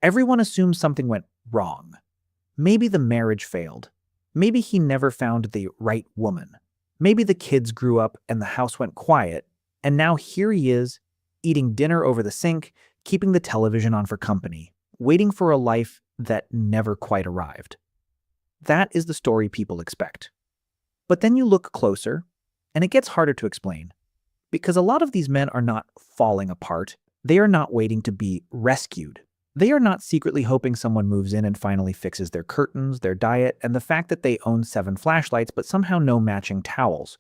Everyone assumes something went wrong. Maybe the marriage failed. Maybe he never found the right woman. Maybe the kids grew up and the house went quiet, and now here he is, eating dinner over the sink, keeping the television on for company, waiting for a life that never quite arrived. That is the story people expect. But then you look closer, and it gets harder to explain. Because a lot of these men are not falling apart. They are not waiting to be rescued. They are not secretly hoping someone moves in and finally fixes their curtains, their diet, and the fact that they own 7 flashlights but somehow no matching towels.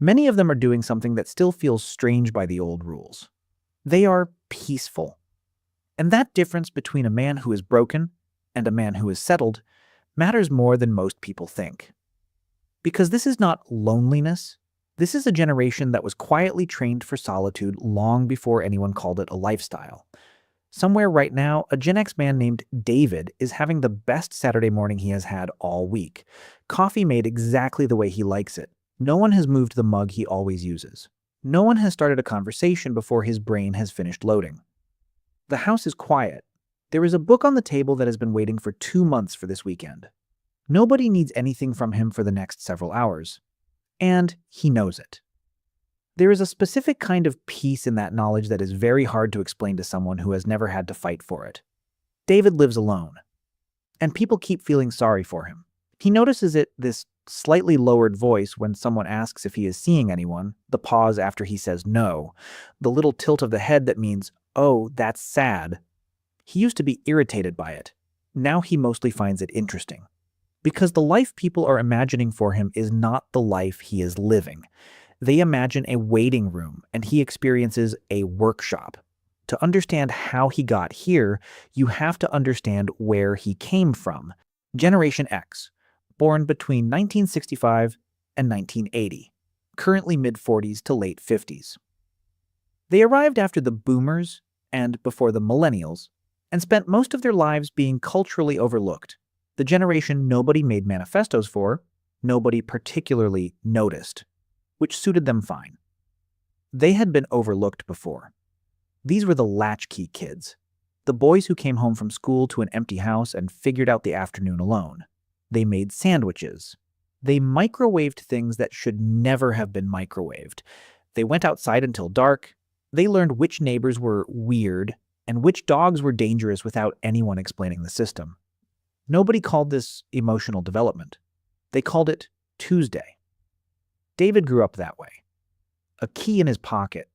Many of them are doing something that still feels strange by the old rules. They are peaceful. And that difference between a man who is broken and a man who is settled matters more than most people think. Because this is not loneliness. This is a generation that was quietly trained for solitude long before anyone called it a lifestyle. Somewhere right now, a Gen X man named David is having the best Saturday morning he has had all week. Coffee made exactly the way he likes it. No one has moved the mug he always uses. No one has started a conversation before his brain has finished loading. The house is quiet. There is a book on the table that has been waiting for 2 months for this weekend. Nobody needs anything from him for the next several hours. And he knows it. There is a specific kind of peace in that knowledge that is very hard to explain to someone who has never had to fight for it. David lives alone, and people keep feeling sorry for him. He notices this slightly lowered voice when someone asks if he is seeing anyone, the pause after he says no, the little tilt of the head that means, oh, that's sad. He used to be irritated by it. Now he mostly finds it interesting. Because the life people are imagining for him is not the life he is living. They imagine a waiting room, and he experiences a workshop. To understand how he got here, you have to understand where he came from. Generation X, born between 1965 and 1980, currently mid-40s to late 50s. They arrived after the boomers and before the millennials, and spent most of their lives being culturally overlooked. The generation nobody made manifestos for, nobody particularly noticed, which suited them fine. They had been overlooked before. These were the latchkey kids, the boys who came home from school to an empty house and figured out the afternoon alone. They made sandwiches. They microwaved things that should never have been microwaved. They went outside until dark. They learned which neighbors were weird and which dogs were dangerous without anyone explaining the system. Nobody called this emotional development. They called it Tuesday. David grew up that way. A key in his pocket,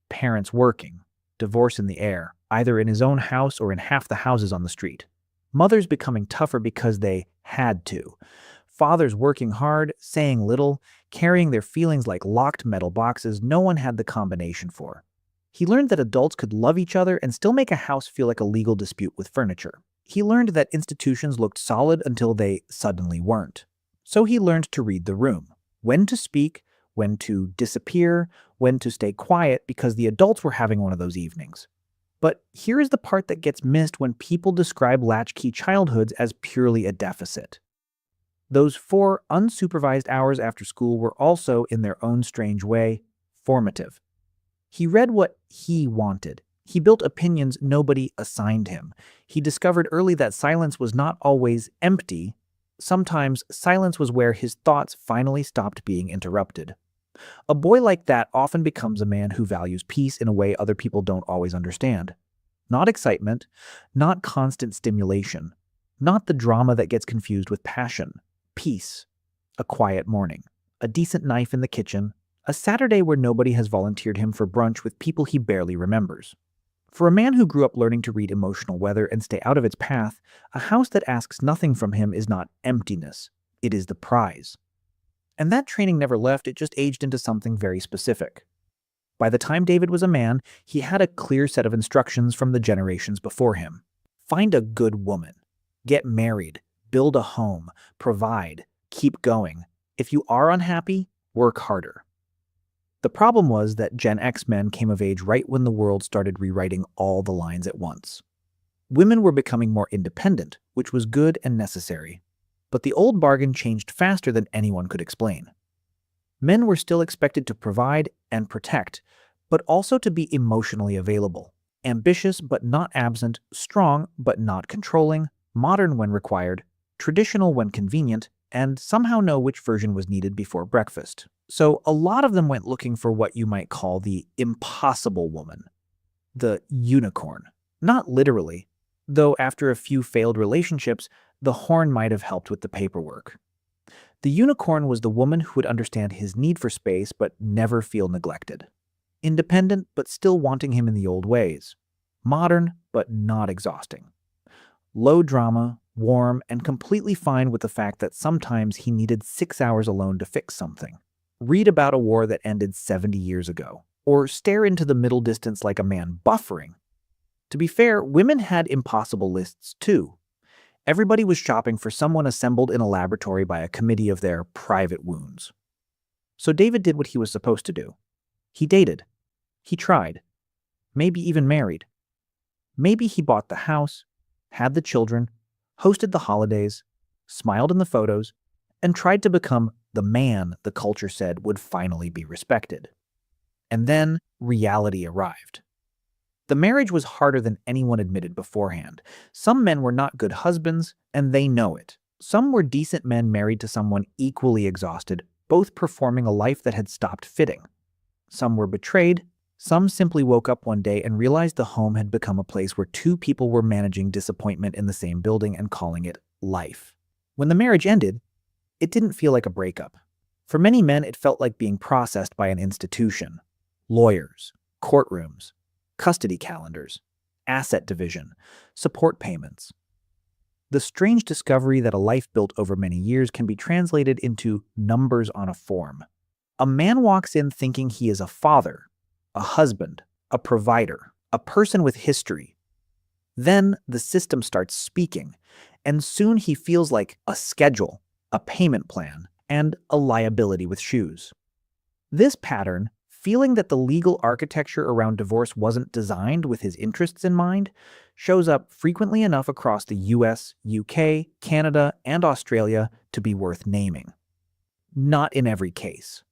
parents working, divorce in the air, either in his own house or in half the houses on the street. Mothers becoming tougher because they had to. Fathers working hard, saying little, carrying their feelings like locked metal boxes no one had the combination for. He learned that adults could love each other and still make a house feel like a legal dispute with furniture. He learned that institutions looked solid until they suddenly weren't. So he learned to read the room. When to speak, when to disappear, when to stay quiet because the adults were having one of those evenings. But here is the part that gets missed when people describe latchkey childhoods as purely a deficit. Those 4 unsupervised hours after school were also, in their own strange way, formative. He read what he wanted. He built opinions nobody assigned him. He discovered early that silence was not always empty. Sometimes silence was where his thoughts finally stopped being interrupted. A boy like that often becomes a man who values peace in a way other people don't always understand. Not excitement, not constant stimulation, not the drama that gets confused with passion. Peace. A quiet morning. A decent knife in the kitchen. A Saturday where nobody has volunteered him for brunch with people he barely remembers. For a man who grew up learning to read emotional weather and stay out of its path, a house that asks nothing from him is not emptiness. It is the prize. And that training never left, it just aged into something very specific. By the time David was a man, he had a clear set of instructions from the generations before him. Find a good woman. Get married. Build a home. Provide. Keep going. If you are unhappy, work harder. The problem was that Gen X men came of age right when the world started rewriting all the lines at once. Women were becoming more independent, which was good and necessary. But the old bargain changed faster than anyone could explain. Men were still expected to provide and protect, but also to be emotionally available. Ambitious but not absent, strong but not controlling, modern when required, traditional when convenient, and somehow know which version was needed before breakfast. So a lot of them went looking for what you might call the impossible woman, the unicorn. Not literally, though after a few failed relationships, the horn might have helped with the paperwork. The unicorn was the woman who would understand his need for space but never feel neglected. Independent but still wanting him in the old ways. Modern but not exhausting. Low drama, warm, and completely fine with the fact that sometimes he needed 6 hours alone to fix something. Read about a war that ended 70 years ago, or stare into the middle distance like a man buffering. To be fair, women had impossible lists too. Everybody was shopping for someone assembled in a laboratory by a committee of their private wounds. So David did what he was supposed to do. He dated. He tried. Maybe even married. Maybe he bought the house, had the children, hosted the holidays, smiled in the photos, and tried to become the man the culture said would finally be respected. And then reality arrived. The marriage was harder than anyone admitted beforehand. Some men were not good husbands, and they know it. Some were decent men married to someone equally exhausted, both performing a life that had stopped fitting. Some were betrayed. Some simply woke up one day and realized the home had become a place where two people were managing disappointment in the same building and calling it life. When the marriage ended, it didn't feel like a breakup. For many men, it felt like being processed by an institution. Lawyers, courtrooms, custody calendars, asset division, support payments. The strange discovery that a life built over many years can be translated into numbers on a form. A man walks in thinking he is a father, a husband, a provider, a person with history. Then the system starts speaking, and soon he feels like a schedule, a payment plan, and a liability with shoes. This pattern, feeling that the legal architecture around divorce wasn't designed with his interests in mind, shows up frequently enough across the US, UK, Canada, and Australia to be worth naming. Not in every case,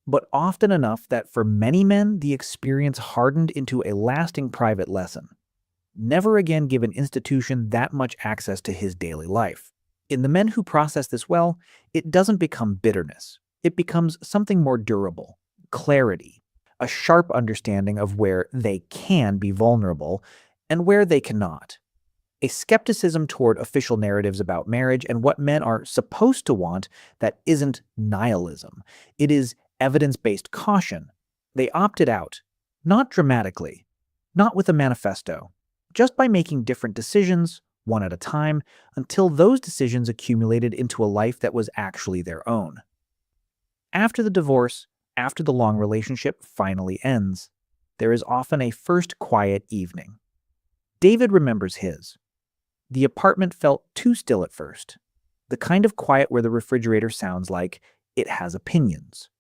but often enough that for many men the experience hardened into a lasting private lesson. Never again give an institution that much access to his daily life. In the men who process this well, it doesn't become bitterness. It becomes something more durable, clarity, a sharp understanding of where they can be vulnerable and where they cannot. A skepticism toward official narratives about marriage and what men are supposed to want that isn't nihilism. It is evidence-based caution. They opted out, not dramatically, not with a manifesto, just by making different decisions, one at a time, until those decisions accumulated into a life that was actually their own. After the divorce, after the long relationship finally ends, there is often a first quiet evening. David remembers his. The apartment felt too still at first, the kind of quiet where the refrigerator sounds like it has opinions.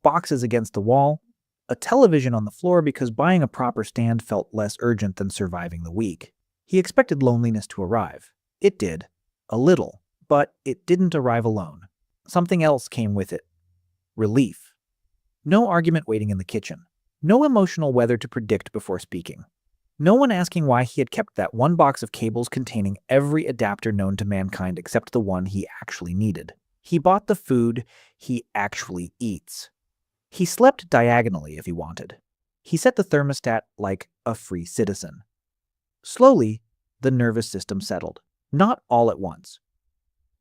Boxes against the wall, a television on the floor because buying a proper stand felt less urgent than surviving the week. He expected loneliness to arrive. It did, a little, but it didn't arrive alone. Something else came with it. Relief. No argument waiting in the kitchen. No emotional weather to predict before speaking. No one asking why he had kept that one box of cables containing every adapter known to mankind except the one he actually needed. He bought the food he actually eats. He slept diagonally if he wanted. He set the thermostat like a free citizen. Slowly, the nervous system settled. Not all at once.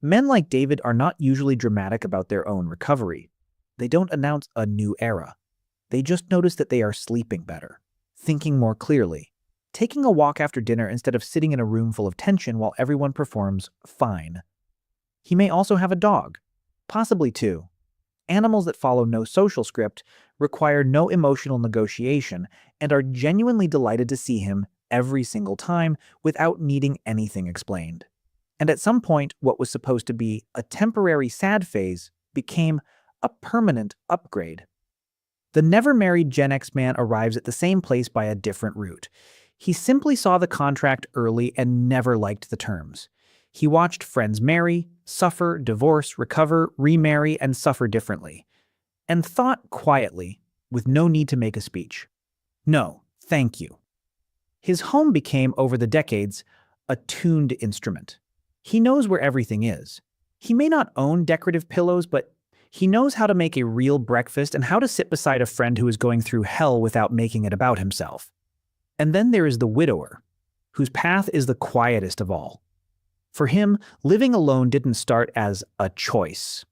Men like David are not usually dramatic about their own recovery. They don't announce a new era. They just notice that they are sleeping better, thinking more clearly, taking a walk after dinner instead of sitting in a room full of tension while everyone performs fine. He may also have a dog, possibly two. Animals that follow no social script, require no emotional negotiation, and are genuinely delighted to see him every single time without needing anything explained. And at some point, what was supposed to be a temporary sad phase became a permanent upgrade. The never-married Gen X man arrives at the same place by a different route. He simply saw the contract early and never liked the terms. He watched friends marry, suffer, divorce, recover, remarry, and suffer differently, and thought quietly, with no need to make a speech, "No, thank you." His home became, over the decades, a tuned instrument. He knows where everything is. He may not own decorative pillows, but he knows how to make a real breakfast and how to sit beside a friend who is going through hell without making it about himself. And then there is the widower, whose path is the quietest of all. For him, living alone didn't start as a choice.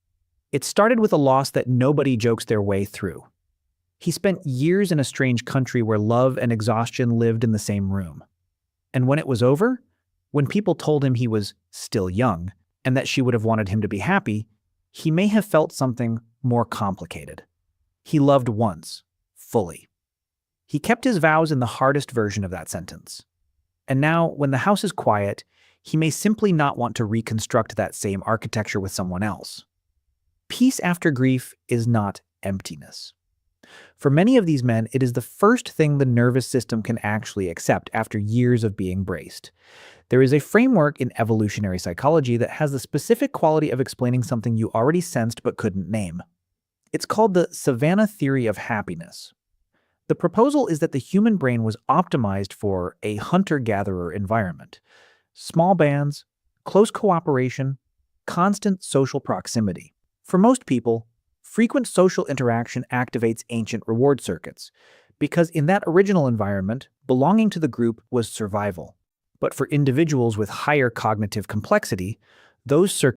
It started with a loss that nobody jokes their way through. He spent years in a strange country where love and exhaustion lived in the same room. And when it was over, when people told him he was still young and that she would have wanted him to be happy, he may have felt something more complicated. He loved once, fully. He kept his vows in the hardest version of that sentence. And now, when the house is quiet, he may simply not want to reconstruct that same architecture with someone else. Peace after grief is not emptiness. For many of these men, it is the first thing the nervous system can actually accept after years of being braced. There is a framework in evolutionary psychology that has the specific quality of explaining something you already sensed but couldn't name. It's called the Savannah theory of happiness. The proposal is that the human brain was optimized for a hunter-gatherer environment. Small bands, close cooperation, constant social proximity. For most people, frequent social interaction activates ancient reward circuits, because in that original environment, belonging to the group was survival. But for individuals with higher cognitive complexity, those circuits